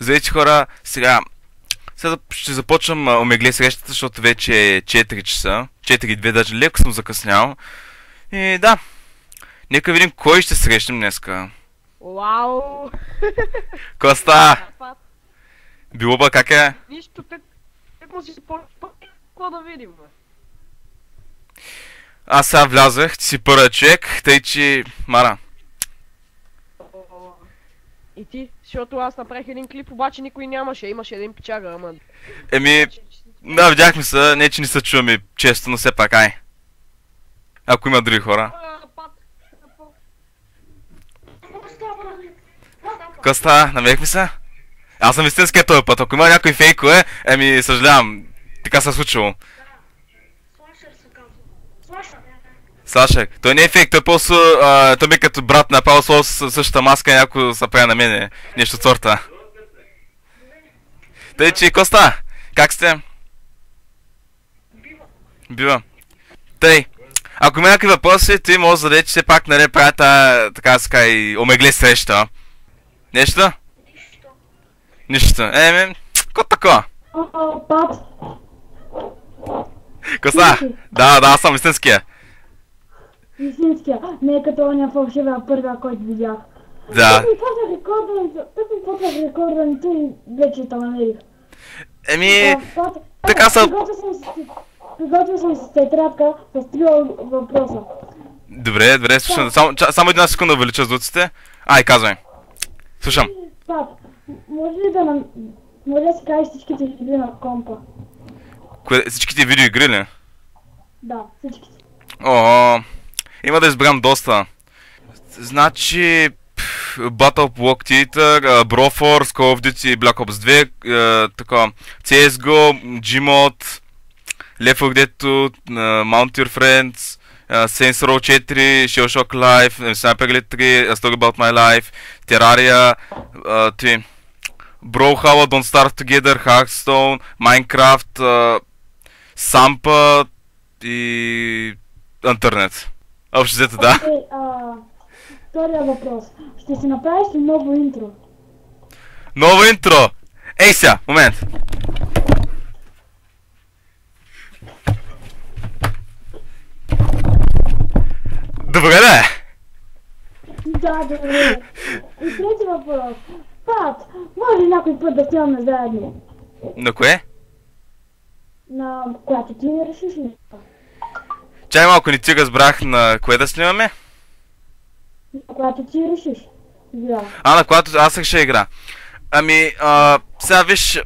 Здравейте хора, сега ще започвам омегле срещата, защото вече е 4 часа. 4:02, даже леко съм закъснял. И да, нека видим кой ще срещнем днеска. Вау! Коста! Билоба, как е? Нищо, так му си какво да видим, бе? Аз сега влязах, ти си първият човек, тъй че... Мара. И ти? Защото аз направих един клип, обаче никой нямаше, имаше един пичага, ама... Еми... Да, видяхме се, не че не се чуваме често, но все пак, ай. Ако има други хора. Коста, намерихме се? Аз съм истинския този път, ако има някой фейкове, еми съжалявам, така се е случило. Слашък, той не е фейк, той е просто, той ми като брат направил с същата маска и някой се прави на мене, нещо от сорта. Тъй че, Коста, как сте? Бива. Тъй, ако има някакви въпроси, ти може да зададеш, че все пак нали правя тая, така да се каже, и омегле среща. Нещо? Нищо. Ко такова? Пап. Коста? Да, аз съм истинския. Истинския, не е като оня фалшивия първия, който видях. Да. Тък ми почнах рекордането и вече те намерих. Така съм... Приготвил съм си тетрадка с 3 въпроса. Добре, слушам. Само една секунда увелича звуците. Ай, казвай. Слушам. Пап, може да си кажеш всичките игри на компа? Всичките видеоигри ли? Да, всичките. Има да изберам доста. Значи... Battle Block Theater, Broforce, Call of Duty, Black Ops 2, така, CSGO, Gmod, Left 4 Dead 2, Mount Your Friends, Saints Row 4, Shellshock Live, Sniper Elite 3, A Story About My Life, Terraria, Brawlhalla, Don't Starve Together, Hearthstone, Minecraft, Sampa и... Интернет. Общо взето, да. Втория въпрос. Ще си направиш ли ново интро? Ново интро! Ей сега, момент! Добре да е! Да, добре. И трети въпрос. Пап, може ли някой път да снимаме заедно? На кое? На която ти не решиш ли? Чай малко, не ти разбрах на кое да снимаме? На която ти решиш. Да. На която аз ще игра. Сега виж...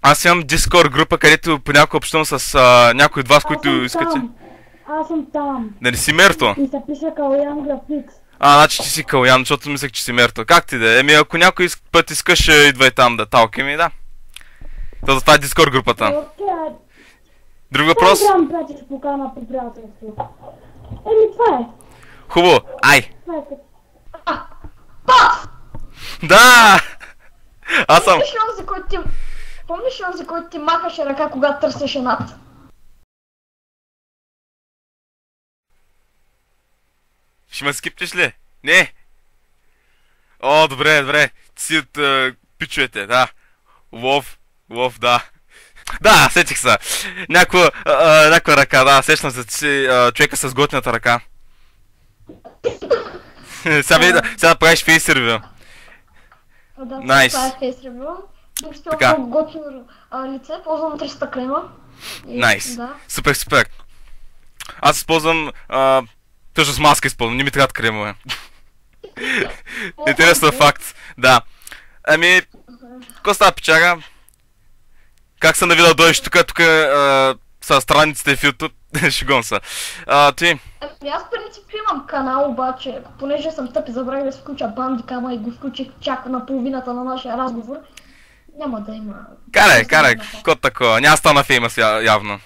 Аз имам Discord група, където понякога общувам с някой от вас, които искате. Аз съм там. Нали си Мерто? И се пише Калян Графикс. Значи ти си Калян, защото мислех, че си Мерто. Как ти да е? Ако някой път искаш, идвай там да талкаме, да. Това е Discord групата. Друг въпрос? Това ми пратиш покана по приятелство. Това е. Хубаво, ай! Пап! Да! Аз съм... Помниш ли он, за който ти махаше ръка, когато търсеше над? Ще ме скиптиш ли? Не! Добре. Ти си от пичуете, да. Лов, да. Да, сетих се. Някаква ръка, да, сещам се, ти си човека с готината ръка. Сега правиш фейс ревю. Найс. Това е фейс ревю. Така. Много готино лице, ползвам 300 крема. Найс. Супер. Аз използвам... Точно с маска използвам, не ми трябват кремове. Интересен факт, да. Какво става, печага? Как се навида да дойдеш тук са страниците в YouTube? Шегон са. Ти? Аз в принцип имам канал, обаче, понеже съм тъп и забравих да се включа бандикама и го включих чак на половината на нашия разговор. Няма да има... Карай, код такова, няма стана феймъс явно.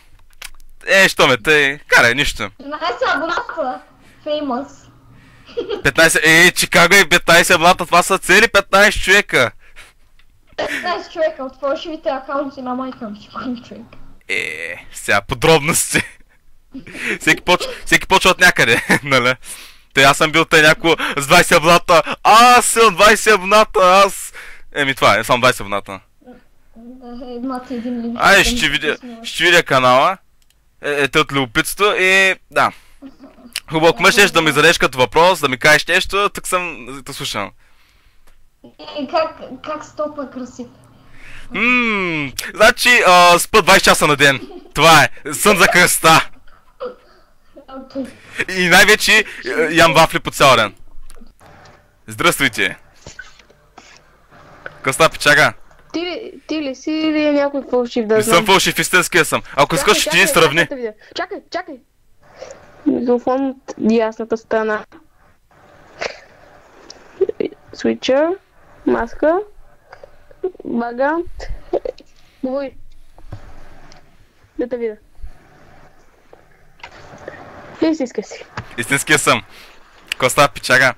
Що ме, тъй, карай, нищо. 15 абоната, феймъс. 15, Чикаго и 15 абоната, това са цели 15 човека. 15 човека от фалшивите акаунти на майка ми, човек. Сега, подробности. Всеки почва от някъде, нали? Аз съм бил тъй някакво с 20 абоната, аз съм 20 абоната, аз Еми това е, само 20 абоната. Имате един лимит. Ай, ще видя канала. Ето от любопитство и да. Хубаво, ако мъж да ми зададеш като въпрос, да ми кажеш нещо, тук съм да слушам. Как си толкова красив? Значи, спа 20 часа на ден. Това е. Сън за кръста. И най-вече ям вафли по цял ден. Здрастуйте. Коста печага. Ти ли си или е някой фалшив да Не знам? съм фалшив, истинския съм. Ако искаш, ще ти сравни. Чакай. Микрофон от дясната страна. Свичър. Маска. Бага. Говори. Да те видя. Истинска си. Истинския съм. Коста печага.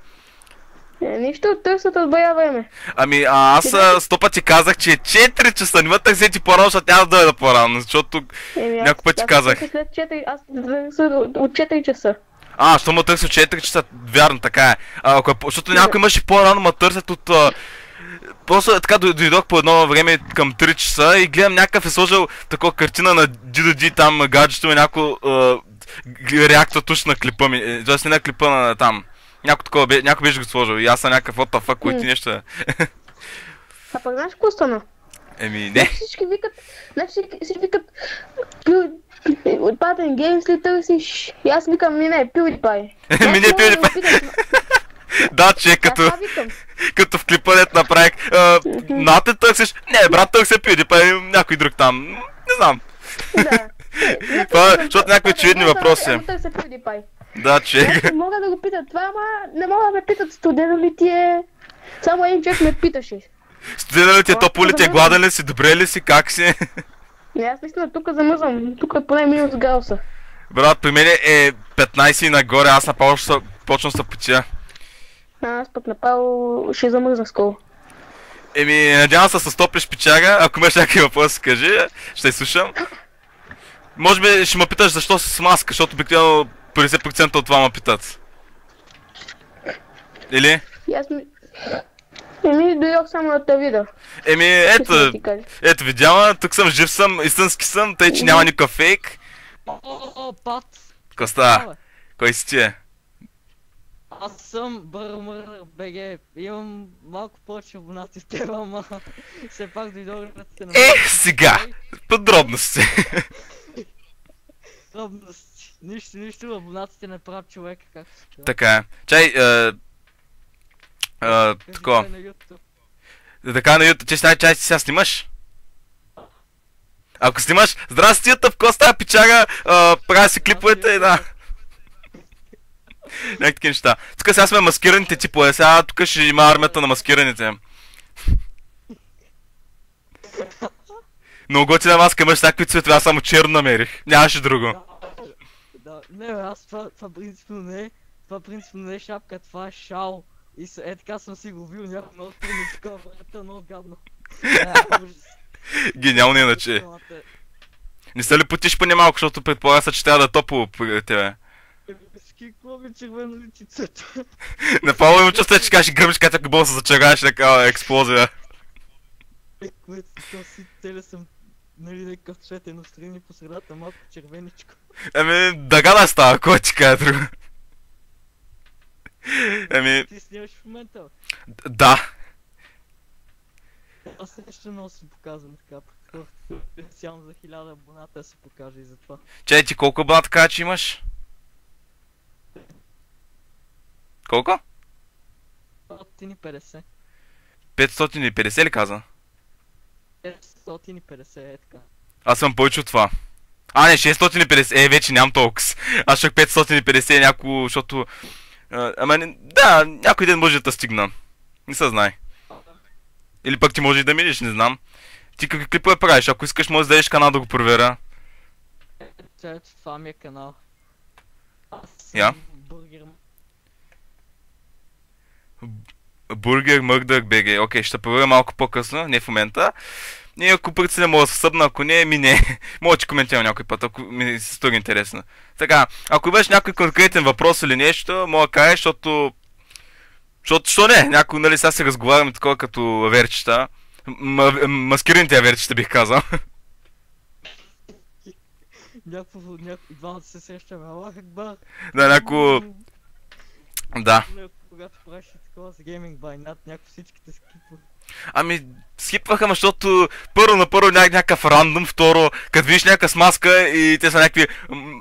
Нищо, търсят от бая време. Ами, аз 100 пъти казах, че е 4 часа. Не ме търсети по-рано, защото няма да дойда по-рано. Защото няколко пъти казах. След 4, аз търся от 4 часа. Що ме търси от 4 часа? Вярно, така е. Защото някой имаше по-рано ме търсят от... Просто така дойдох по едно време към 3 часа и гледам някакъв е сложил такова картина на DDD там гаджето и някой реактор туш на клипа ми. Тоест не на клипа на там. Някой беше го сложил и аз съм някакъв what the fuck, кой ти нещо. А пък знаеш какво стана? Еми не. Всички викат от Pattern Games ли търсиш? И аз викам не, PewDiePie. Еми не PewDiePie. Да, че като в клипа дет направих. Нате търсиш? Не, брат, търся PewDiePie, някой друг там. Не знам. Да. Защото някакви очевидни въпроси. Търся PewDiePie. Да, че. Мога да го питат това, ама не мога да ме питат студено ли ти е. Само един човек ме питаше. Студено ли ти е, топло ли ти е, гладен ли си, добре ли си, как си? Не, аз наистина тук замръзвам. Тук е поне минус градуса. Брат, при мен е 15 и нагоре, аз направо ще почвам да се потия. Аз пък направо ще замръзна скоро. Еми, надявам се стоплиш печага, ако имаш някакви въпроси, кажи, ще слушам. Може би ще ме питаш защо си с маска, защото обикновено 50% от това ме питат. Или? Еми, дойдох само да те видя. Еми, ето видяла, тук съм, жив съм, истински съм, тъй че няма никакъв фейк. Пат! Коста, кой си ти е? Аз съм Бърмър БГ, имам малко повече абонати с теб, ама все пак дойдох да те намеря. Сега! Подробности! Подробности. Нищо, абонатите не правят човека, както се казва. Така е. Чай, такова. Така на YouTube, че чай сега снимаш? Ако снимаш, здрасти YouTube, Коста, печага, правя си клиповете и да. Някакви такива неща. Тук сега сме маскираните типове, сега тук ще има армията на маскираните. Много готина маска, имаш всякакви цветове, аз само черно намерих. Нямаше друго. Да, не бе, аз това принципно не е шапка, това е шал. И така съм си го бил някой много трудно, такова времето, много гадно. Гениално иначе. Не се ли потиш по немалко, защото предполага се, че трябва да е топло при тебе. Какво ми червено личицето? Направо има чувство, че кажеш гръмиш, като бъл се зачергаеш такава експлозия. Което си теля съм, нали, някакъв цвет едностранни по средата, малко червеничко. Еми, дъга става, кой ти кажа друго? Еми... Ти снимаш в момента? Да. Аз нещо много си показвам така, специално за 1000 абоната да се покажа и за това. Чай, ти колко абоната кажа, че имаш? Колко? 550. 550 ли каза? 550 е така. Аз съм повече от това. Не, 650, вече нямам толкова. Аз ще 550 някакво, защото... да, някой ден може да стигна. Не се знае. Или пък ти може и да минеш, не знам. Ти какви клипове правиш? Ако искаш, може да дадеш канал да го проверя. Ето, това ми е канал. Аз съм Бургер Мърдък БГ. Окей, ще проверя малко по-късно, не в момента. И ако преценя мога да се събна, ако не, не. Мога да ти коментирам някой път, ако ми се стори интересно. Така, ако имаш някой конкретен въпрос или нещо, мога да кажеш, защото... Що не? Някой, нали, сега се разговаряме такова като аверчета. Маскираните аверчета бих казал. Двамата се срещаме, Аллах Акбар. Да, някой... Да. Когато правиш такова с Gaming by Night, някой всичките скипват. Ами, скипваха, защото първо някакъв рандом, второ, като видиш някаква смазка и те са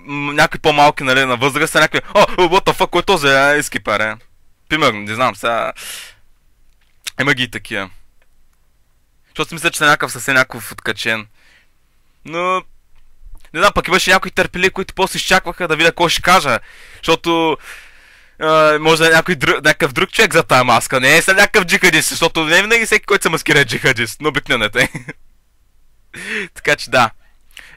някакви по-малки, нали, на възраст, са някакви, what the fuck, кой е този, скипаре. Примерно, не знам, сега... Има ги и такива. Защото си мисля, че са някакъв откачен. Но... Не знам, пък имаше някои търпели, които после изчакваха да видя кой ще кажа. Защото... може да е някакъв друг човек за тая маска, не е са някакъв джихадист, защото не винаги всеки, който се маскира е джихадист, но обикновено е. Така че да.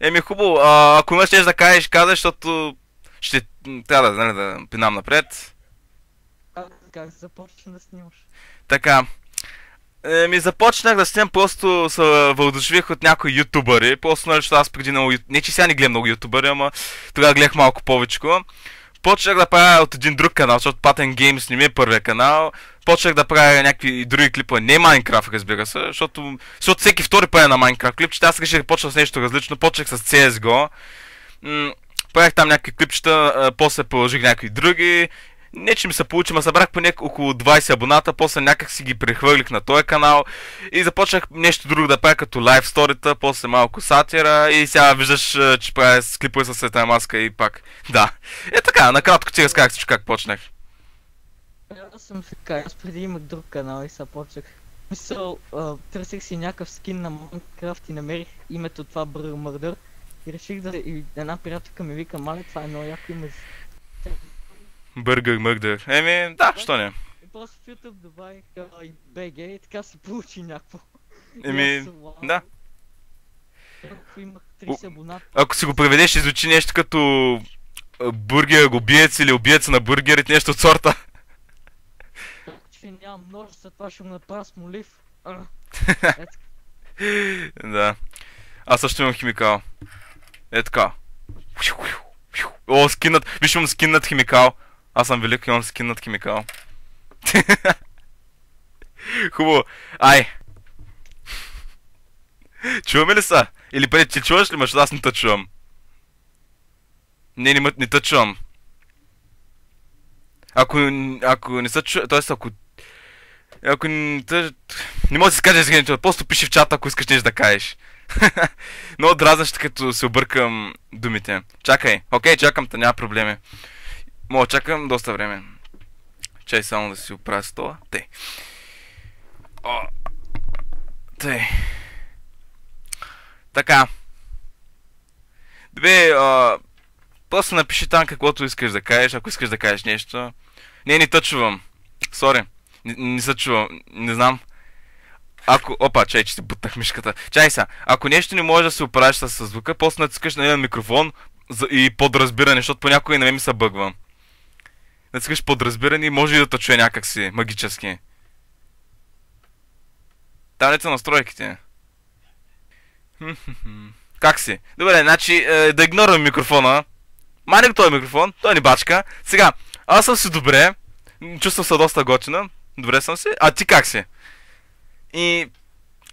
Еми хубаво, ако имаш нещо да кажеш, казвай, защото ще трябва да пинам напред. Как започна да снимаш? Така. Започнах да снимам, просто се въодушевих от някои ютубъри, просто нали, защото аз преди много не че сега не гледам много ютубъри, ама тогава гледах малко повечко. Почнах да правя от един друг канал, защото Pattern Games не ми е първия канал. Почнах да правя някакви други клипове, не Minecraft, разбира се, защото всеки втори правя на Minecraft клипчета, аз реших да почна с нещо различно, почнах с CSGO. Правях там някакви клипчета, после положих някакви други. Не че ми се получи, ма събрах поне около 20 абоната, после някак си ги прехвърлих на този канал и започнах нещо друго да правя като лайв сторита, после малко сатира и сега виждаш, че правя с клипове със светлина маска и пак. Да. Е така, накратко ти разказах всичко как почнах. Аз съм така, аз преди имах друг канал и сега почнах. Мисъл, търсих си някакъв скин на Minecraft и намерих името това Burger Murder и реших да... И една приятелка ми вика, мале, това е много яко име. Burger Murder. Еми, да, що не? И просто в YouTube добавих и BG и така се получи някакво. Еми, да. Ако имах 30 абоната. Ако си го преведеш, ще звучи нещо като бургер убиец или убиец на бургерите, нещо от сорта. Че нямам множество, това ще го направя с молив. Да. Аз също имам химикал. Е така. О, скиннат. Виж, имам скиннат химикал. Аз съм велик, имам скиннат химикал. Хубаво. Ай. Чуваме ли са? Или преди ти чуваш ли, защото аз не те чувам? Не те чувам. Ако не са чувам, т.е. ако не може да си кажеш нещо, просто пиши в чата, ако искаш нещо да кажеш. Много дразнаш, като се объркам думите. Чакай, окей, чакам те, няма проблеми. Мога чакам доста време. Чай само да си оправя стола. Тей. Тей. Така. Добре, просто напиши там каквото искаш да кажеш, ако искаш да кажеш нещо. Не те чувам. Сори. Не се чувам. Не знам. Опа, чай, че си бутнах мишката. Чай сега. Ако нещо не можеш да се оправиш с звука, после натискаш на един микрофон и подразбиране, защото понякога на мен ми се бъгва. Натискаш подразбиране и може и да те чуе някакси магически. Там не са настройките. Как си? Добре, значи да игнорвам микрофона. Мани този микрофон, той ни бачка. Сега, аз съм си добре. Чувствам се доста готина. Добре съм си. А ти как си? И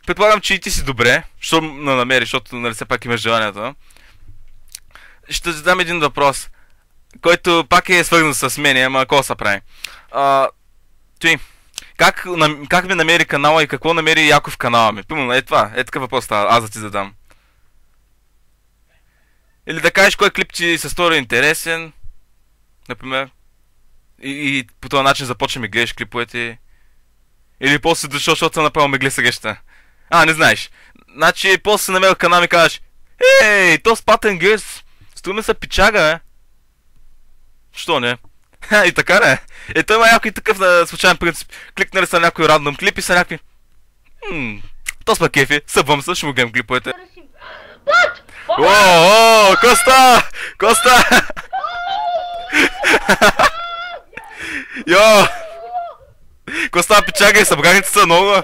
предполагам, че и ти си добре. Що намериш, защото нали все пак имаш желанието. Ще задам един въпрос, който пак е свързан с мен, ама какво се прави? Той, как ми намери канала и какво намери яко в канала ми? Примерно, е такъв въпрос става, аз да ти задам. Или да кажеш кой клип ти се стори интересен, например. И по този начин започваш ми гледаш клиповете. Или после дошъл, защото съм направил мегли сегеща. Не знаеш. Значи, после се намерил канал и кажеш: ей, то с Pattern Games струва се пичага, Що не? И така не? Той има някой такъв случайен принцип. Кликнали са някой рандом клип и са някакви: то сме кефи, събвам се, ще му гледам клиповете. О, Коста! Коста! Йо! Коста, пичагай, събраните са много.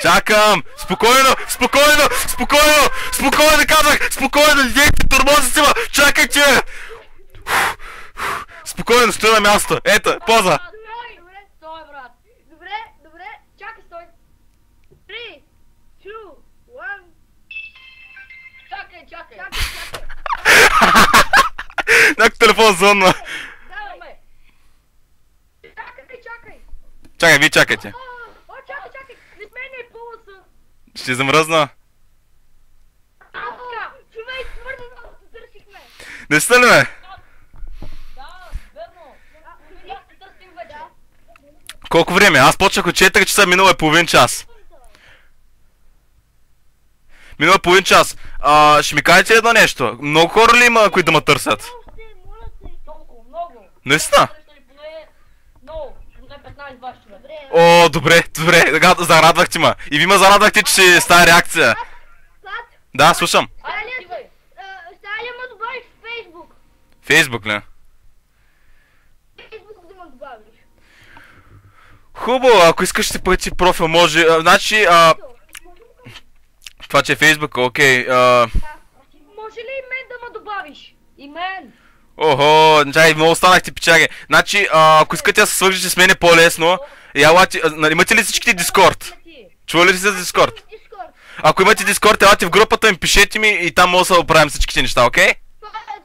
Чакам! Спокойно! Спокойно! Спокойно! Спокойно, казах! Спокойно! Дейте, тормози си, ма! Чакайте! Спокойно, стоя на място! Ето, поза! телефон звънна. Давай, ме. Чакай. Чакай, вие чакайте. О, чакай. Не сменяй пулса. Ще замръзна. Човек, твърде много се търсихме. Не сте ли ме? Да, верно. Ние се търсим вече. Колко време? Аз почнах от 4 часа, минало е половин час. Минало е половин час. Ще ми кажете едно нещо. Много хора ли има, които да ме търсят? Много. Наистина? Много. Поне 15-20 човека. О, добре. Зарадвахте ме. И ви ме зарадвахте, че ще става реакция. Да, слушам. Стая ме добавиш в Фейсбук. Фейсбук ли? Фейсбук да ме добавиш. Хубаво, ако искаш ще пъти профил, може. Значи, това че е Фейсбук, окей. Може ли и мен да ме добавиш? И мен. Охо, чай, много останахте печаги. Значи, ако искате да се свържете с мене по-лесно, имате ли всичките Дискорд? Чували ли се за Дискорд? Ако имате Дискорд, елате в групата ми, пишете ми и там може да оправим всичките неща, окей? Това е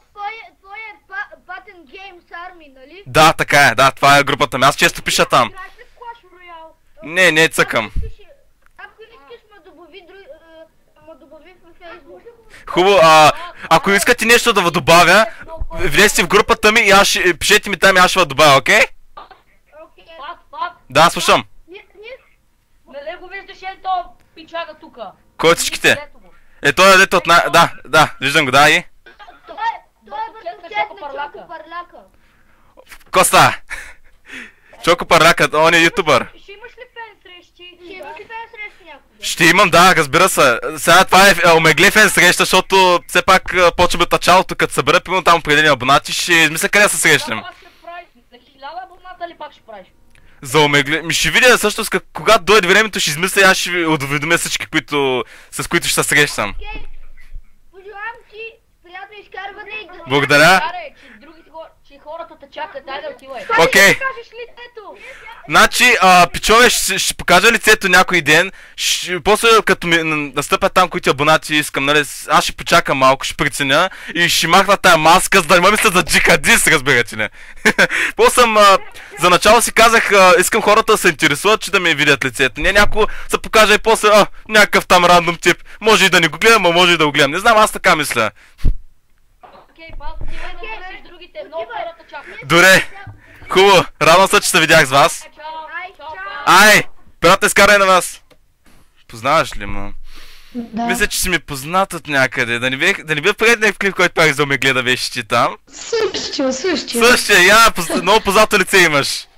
Button Games Army, нали? Да, така е, да, това е групата ми. Аз често пиша там. Играеш ли в Clash Royale? Не цъкам. Ако искаш ме добави в Фейсбук. Хубаво, ако искате нещо да ви добавя, влезте в групата ми и пишете ми там и аз ще ви добавя, окей? Пап, Да, слушам. не го виждаш ли то пичага тука? Кой от всичките? Той е дето от Да, виждам го, да и. Той е върховчет на Чоко Парлака. Коста! Чоко Парляка, он е ютубър. Ще имаш ли фен срещи? Ще имаш ли фен срещи някога? Ще имам, да, разбира се. Сега това е омегле фен среща, защото все пак почваме от началото, като събера примерно там определени абонати, ще измисля къде да се срещнем. Пак ще правиш на 1000 абоната ли пак ще правиш? За омегле. Ще видя всъщност когато дойде времето ще измисля и аз ще ви уведомя всички, с които ще се срещам. Пожелавам ти приятно изкарване и да... Благодаря. Че хората те чакат, дай да отивай. Окей. Ще кажеш лицето. Значи, пичове, ще покажа лицето някой ден. После като ми настъпят там, които абонати искам, нали, аз ще почакам малко, ще преценя и ще махна тая маска, за да не ме мисля за джихадист, разбирате ли. После за начало си казах, искам хората да се интересуват, че да ми видят лицето. Не някой се покажа и после, някакъв там рандом тип. Може и да не го гледам, а може и да го гледам. Не знам, аз така мисля. Окей, пак, отивай да гледаш другите, много хората чакат. Добре, хубаво, радвам се, че се видях с вас. Чао. Ай, приятел, скарай на вас. Познаваш ли ме? Да. Мисля, че си ми познат от някъде. Да не бе предния клип, който пак за ме гледа беше ти там. Същия. Същия, много познато лице имаш.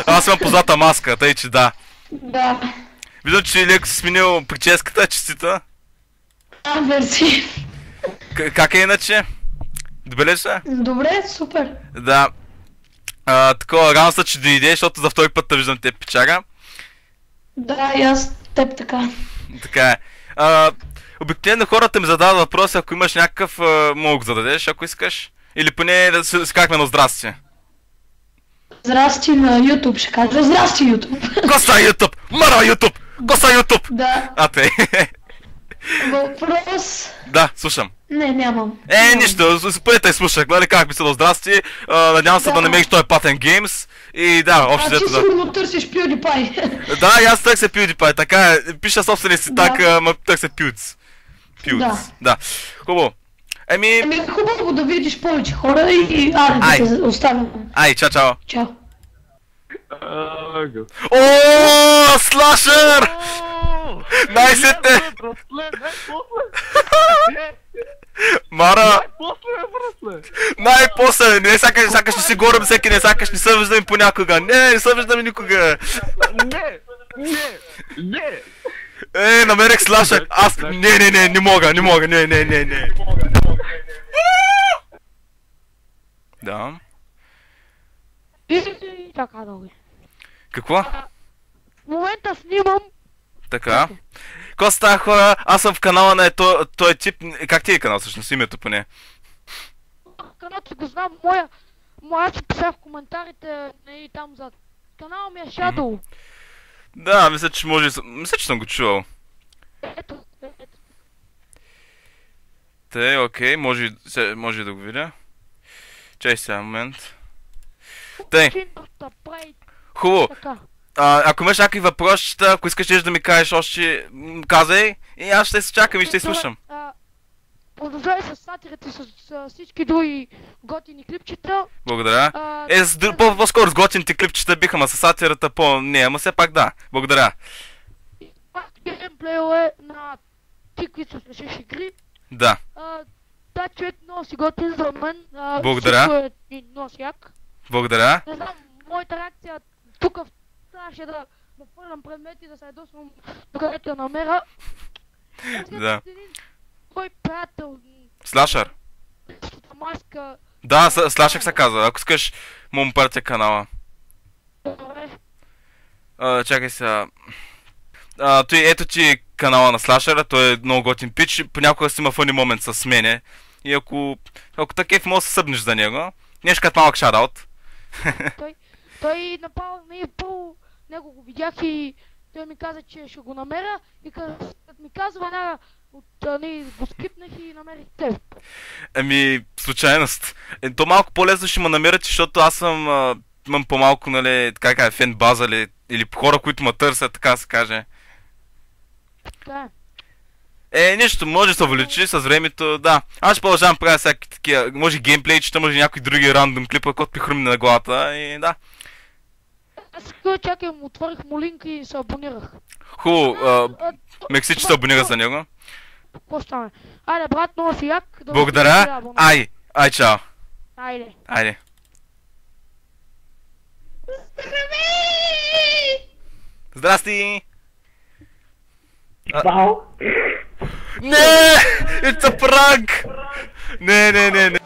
Аз имам позната маска, тъй че да. Да. Виждам, че леко си сменил прическата, честита. Мерси. Как е иначе? Добре ли са? Добре, супер. Да. Такова, радвам се, че дойде, защото за втори път те виждам теб, печага. Да, и аз теб така. Така е. Обикновено хората ми задават въпроси, ако имаш някакъв, мога да зададеш, ако искаш. Или поне да си казахме на здрасти. Здрасти на YouTube, ще кажа. Здрасти, YouTube. Коса YouTube! Мара YouTube! Коса YouTube! Да. Тъй. Въпрос... Да, слушам. Не, нямам. Нищо, пътя слушах, нали, как ми се да здрасти. Надявам се да намериш той Pattern Games. И да, общо ти взето да. сигурно търсиш PewDiePie. Да, и аз търся PewDiePie, така е. Пиша собствения си Да. так, ма търся Pewds. Да. Хубаво. Еми хубаво да видиш повече хора и Ай. да те оставям. Ай, чао. Чао. О, слашър! Най-сетне! Мара! Най-после! Не сякаш не си говорим всеки, не сякаш не се виждаме понякога. Не се виждаме никога. Намерих слашър. Аз... Не мога, не. Да. Така, добре. Какво? В момента снимам. Така. Какво става, хора? Аз съм в канала на този тип. Как ти е канал всъщност? Името поне. Каналът го знам, аз си писах в коментарите и там зад. Канал ми е Shadow. Да, мисля, че съм го чувал. Ето. Окей, може да го видя. Чай сега, момент. Тъй, Чиндърта прави хубаво. така. Ако имаш някакви въпросчета, ако искаш нещо да ми кажеш още, казай и аз ще се чакам и ще слушам. Продължавай с сатирите, с всички други готини клипчета. Благодаря. А, По-скоро с готините клипчета биха, ама с сатирата не, ама все пак да. Благодаря. геймплейове на ти, които се слушаш игри. Да. Да, човек много си готин за мен. Благодаря. Всичко е много як. Благодаря. Не знам, моята реакция тук трябваше да фърлям предмети, да се ядосвам докъдето я намеря. Да. Твой приятел, Слашър. маска, Да, Слашър се казва. Ако искаш, му пратя канала. добре. Чакай сега. Ето ти канала на Слашъра, той е много готин пич, понякога си има фъни момент с мене. И ако такъв може да се събнеш за него, нещо като малък шараут. Той направо първо него го видях и той ми каза, че ще го намеря и като ми казва веднага го скипнах и намерих теб. Ами, случайност. То малко по-лесно ще ме намерят, защото аз имам по-малко, нали, така фен база или хора, които ме търсят, така да се каже. Да. Нищо, може да се увеличи с времето, да. Аз ще продължавам правя всяки такива, може геймплейчета, може някои други рандом клипа, който ми хрумне на главата и да. Аз чакам, отворих му линк и се абонирах. Хубаво, Мекси, че се абонира за него. Какво стане? Айде, брат, много си як. Да Благодаря. Ай, чао. Айде. Айде. Здрасти! Вау! Не! It's a prank! Не.